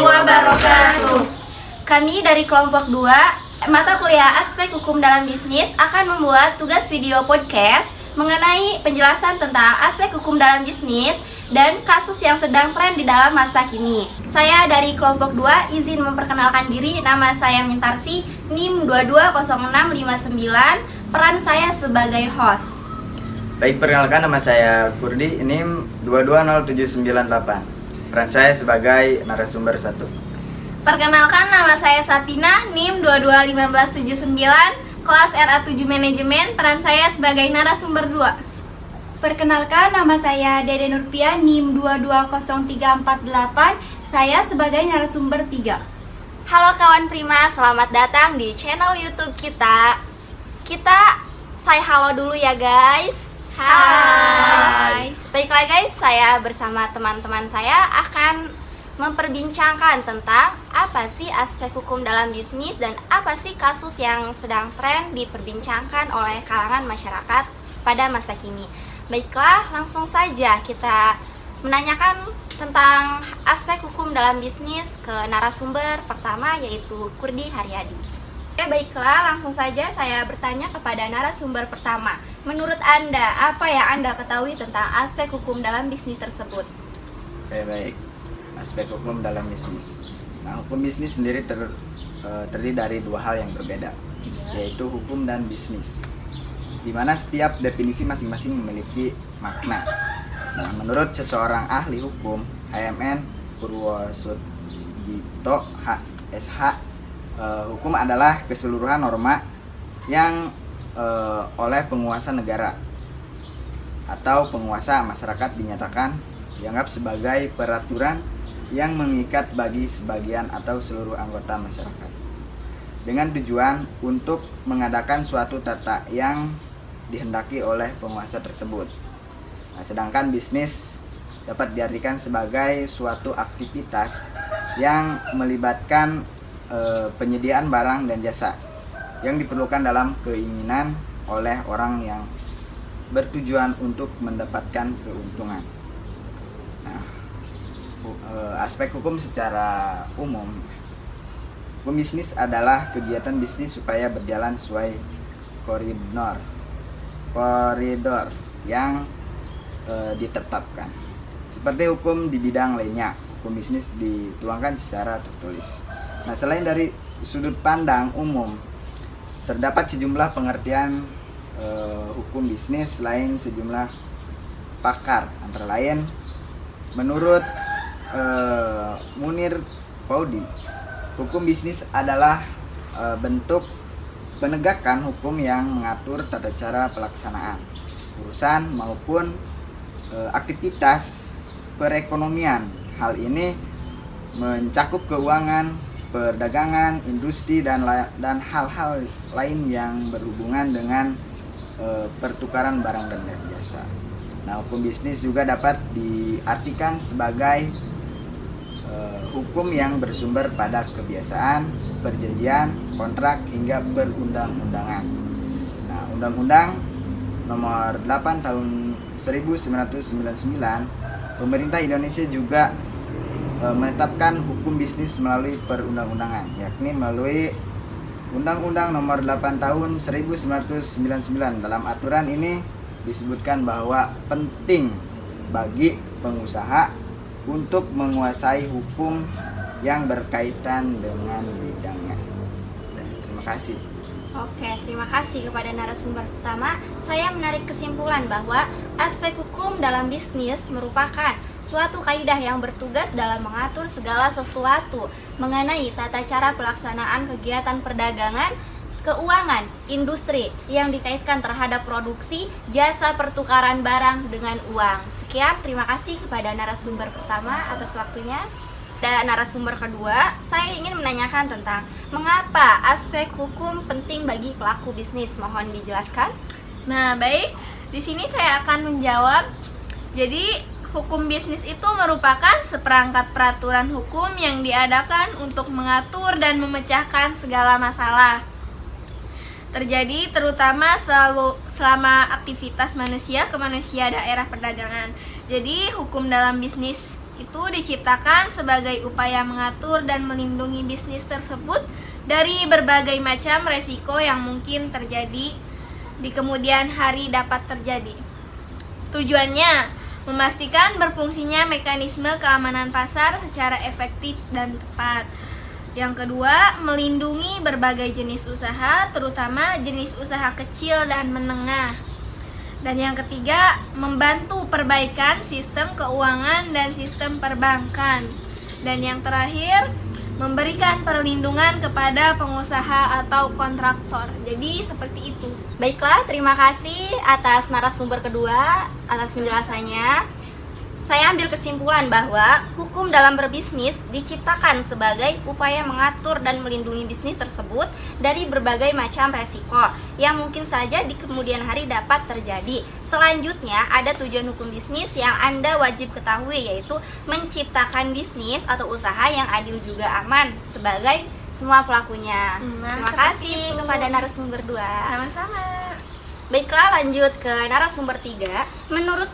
wabarakatuh. Kami dari kelompok 2 mata kuliah Aspek Hukum dalam Bisnis akan membuat tugas video podcast mengenai penjelasan tentang aspek hukum dalam bisnis dan kasus yang sedang tren di dalam masa kini. Saya dari kelompok 2 izin memperkenalkan diri. Nama saya Mintarsi, NIM 220659. Peran saya sebagai host. Baik, perkenalkan, nama saya Kurdi, NIM 220798. Peran saya sebagai narasumber 1. Perkenalkan, nama saya Sapina, NIM 221579, kelas RA7 Manajemen. Peran saya sebagai narasumber 2. Perkenalkan, nama saya Dede Nurpia, NIM 220348. Saya sebagai narasumber 3. Halo kawan Prima, selamat datang di channel YouTube kita. Kita say halo dulu ya guys. Hai. Baiklah guys, saya bersama teman-teman saya akan memperbincangkan tentang apa sih aspek hukum dalam bisnis dan apa sih kasus yang sedang tren diperbincangkan oleh kalangan masyarakat pada masa kini. Baiklah, langsung saja kita menanyakan tentang aspek hukum dalam bisnis ke narasumber pertama, yaitu Kurdi Haryadi. Oke, baiklah, langsung saja saya bertanya kepada narasumber pertama. Menurut Anda, apa yang Anda ketahui tentang aspek hukum dalam bisnis tersebut? Baik. Aspek hukum dalam bisnis. Nah, hukum bisnis sendiri terdiri dari dua hal yang berbeda, yaitu hukum dan bisnis, di mana setiap definisi masing-masing memiliki makna. Nah, menurut seseorang ahli hukum, HMN Purwosudito HSH, hukum adalah keseluruhan norma yang oleh penguasa negara atau penguasa masyarakat dianggap sebagai peraturan yang mengikat bagi sebagian atau seluruh anggota masyarakat dengan tujuan untuk mengadakan suatu tata yang dihendaki oleh penguasa tersebut. Nah, sedangkan bisnis dapat diartikan sebagai suatu aktivitas yang melibatkan penyediaan barang dan jasa yang diperlukan dalam keinginan oleh orang yang bertujuan untuk mendapatkan keuntungan. Nah, aspek hukum secara umum, hukum bisnis adalah kegiatan bisnis supaya berjalan sesuai koridor yang ditetapkan. Seperti hukum di bidang lainnya, hukum bisnis dituangkan secara tertulis. Nah, selain dari sudut pandang umum, terdapat sejumlah pengertian hukum bisnis lain sejumlah pakar, antara lain menurut Munir Paudi, hukum bisnis adalah bentuk penegakan hukum yang mengatur tata cara pelaksanaan urusan maupun aktivitas perekonomian. Hal ini mencakup keuangan, perdagangan, industri, dan hal-hal lain yang berhubungan dengan pertukaran barang dan jasa. Nah, hukum bisnis juga dapat diartikan sebagai hukum yang bersumber pada kebiasaan, perjanjian, kontrak, hingga perundang-undangan. Nah, Undang-Undang Nomor 8 Tahun 1999, pemerintah Indonesia juga menetapkan hukum bisnis melalui perundang-undangan, yakni melalui Undang-Undang Nomor 8 Tahun 1999. Dalam aturan ini disebutkan bahwa penting bagi pengusaha untuk menguasai hukum yang berkaitan dengan bidangnya. Terima kasih. Oke, terima kasih kepada narasumber pertama. Saya menarik kesimpulan bahwa aspek hukum dalam bisnis merupakan suatu kaidah yang bertugas dalam mengatur segala sesuatu mengenai tata cara pelaksanaan kegiatan perdagangan, keuangan, industri yang dikaitkan terhadap produksi, jasa pertukaran barang dengan uang. Sekian, terima kasih kepada narasumber pertama atas waktunya. Dan narasumber kedua, saya ingin menanyakan tentang mengapa aspek hukum penting bagi pelaku bisnis. Mohon dijelaskan. Nah, baik. Di sini saya akan menjawab. Jadi, hukum bisnis itu merupakan seperangkat peraturan hukum yang diadakan untuk mengatur dan memecahkan segala masalah terjadi terutama selama aktivitas manusia ke manusia daerah perdagangan. Jadi, hukum dalam bisnis itu diciptakan sebagai upaya mengatur dan melindungi bisnis tersebut dari berbagai macam resiko yang mungkin terjadi di kemudian hari dapat terjadi. Tujuannya memastikan berfungsinya mekanisme keamanan pasar secara efektif dan tepat. Yang kedua, melindungi berbagai jenis usaha, terutama jenis usaha kecil dan menengah. Dan yang ketiga, membantu perbaikan sistem keuangan dan sistem perbankan. Dan yang terakhir, memberikan perlindungan kepada pengusaha atau kontraktor. Jadi seperti itu. Baiklah, terima kasih atas narasumber kedua, atas penjelasannya. Saya ambil kesimpulan bahwa hukum dalam berbisnis diciptakan sebagai upaya mengatur dan melindungi bisnis tersebut dari berbagai macam resiko yang mungkin saja di kemudian hari dapat terjadi. Selanjutnya, ada tujuan hukum bisnis yang Anda wajib ketahui, yaitu menciptakan bisnis atau usaha yang adil juga aman sebagai semua pelakunya. Terima kasih kepada narasumber 2. Sama-sama. Baiklah, lanjut ke narasumber 3. Menurut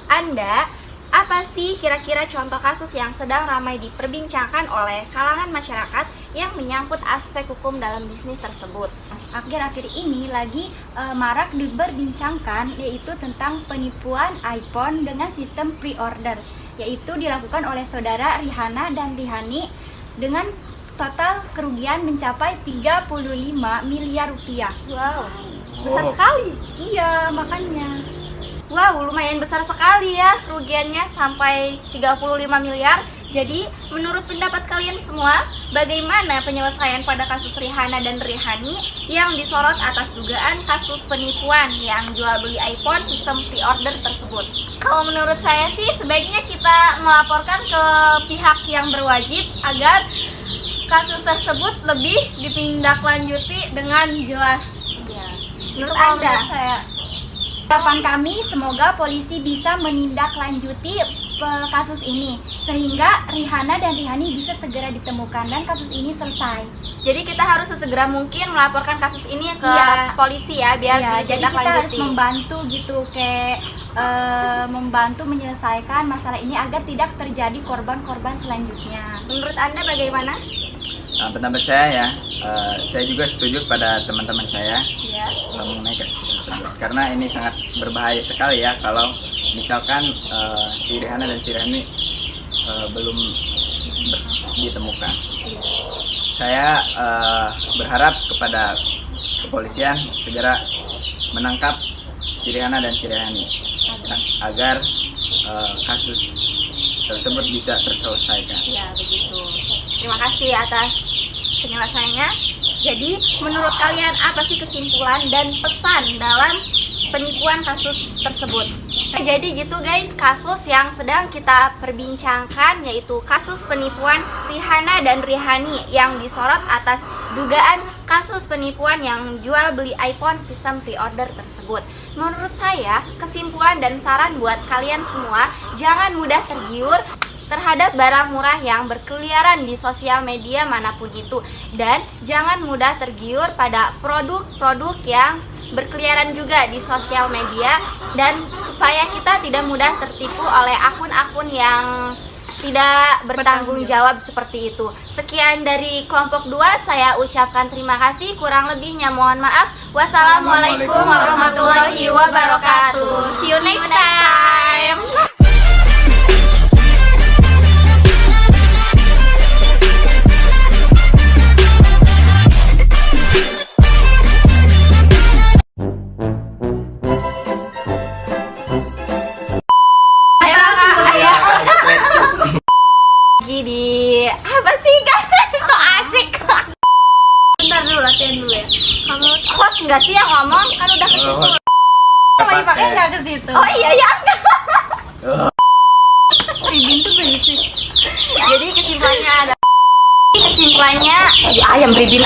Anda, apa sih kira-kira contoh kasus yang sedang ramai diperbincangkan oleh kalangan masyarakat yang menyangkut aspek hukum dalam bisnis tersebut? Akhir-akhir ini lagi marak diperbincangkan, yaitu tentang penipuan iPhone dengan sistem pre-order, yaitu dilakukan oleh saudara Rihanna dan Rihani dengan total kerugian mencapai 35 miliar rupiah. Wow, besar sekali. Iya, makanya. Wow, lumayan besar sekali ya kerugiannya, sampai 35 miliar. Jadi, menurut pendapat kalian semua, bagaimana penyelesaian pada kasus Rihanna dan Rihani yang disorot atas dugaan kasus penipuan yang jual beli iPhone sistem pre-order tersebut? Kalau menurut saya sih sebaiknya kita melaporkan ke pihak yang berwajib agar kasus tersebut lebih ditindaklanjuti dengan jelas. Ya. Itu Menurut kalau Anda? menurut saya. Harapan kami semoga polisi bisa menindaklanjuti kasus ini sehingga Rihanna dan Rihani bisa segera ditemukan dan kasus ini selesai. Jadi kita harus sesegera mungkin melaporkan kasus ini ke Iya. polisi ya, biar Iya, jadi kita harus ditindaklanjuti. membantu gitu, kayak membantu menyelesaikan masalah ini agar tidak terjadi korban-korban selanjutnya. Menurut Anda bagaimana? Pendapat saya ya, saya juga setuju pada teman-teman saya Ya. mengenai kasus tersebut, karena ini sangat berbahaya sekali ya kalau misalkan si Rihanna dan si Rihani belum ditemukan. Saya berharap kepada kepolisian segera menangkap si Rihanna dan si Rihani agar kasus tersebut bisa terselesaikan. Ya, begitu. Terima kasih atas penjelasannya. Jadi, menurut kalian apa sih kesimpulan dan pesan dalam penipuan kasus tersebut? Jadi gitu guys, kasus yang sedang kita perbincangkan yaitu kasus penipuan Rihanna dan Rihani yang disorot atas dugaan kasus penipuan yang jual beli iPhone sistem pre-order tersebut. Menurut saya, kesimpulan dan saran buat kalian semua, jangan mudah tergiur terhadap barang murah yang berkeliaran di sosial media manapun itu, dan jangan mudah tergiur pada produk-produk yang berkeliaran juga di sosial media, dan supaya kita tidak mudah tertipu oleh akun-akun yang tidak bertanggung jawab seperti itu. Sekian dari kelompok 2, saya ucapkan terima kasih, kurang lebihnya mohon maaf. Wassalamualaikum warahmatullahi wabarakatuh. See you next time. Di apa sih kan? So asik. Bentar dulu, latihan dulu ya. Kamu host nggak sih yang ngomong? Kan udah kesimpulan. Mau dipakai nggak ke situ? Oh iya ya. Ribin tuh berisik. Jadi kesimpulannya ada. Kesimpulannya ya ayam ribin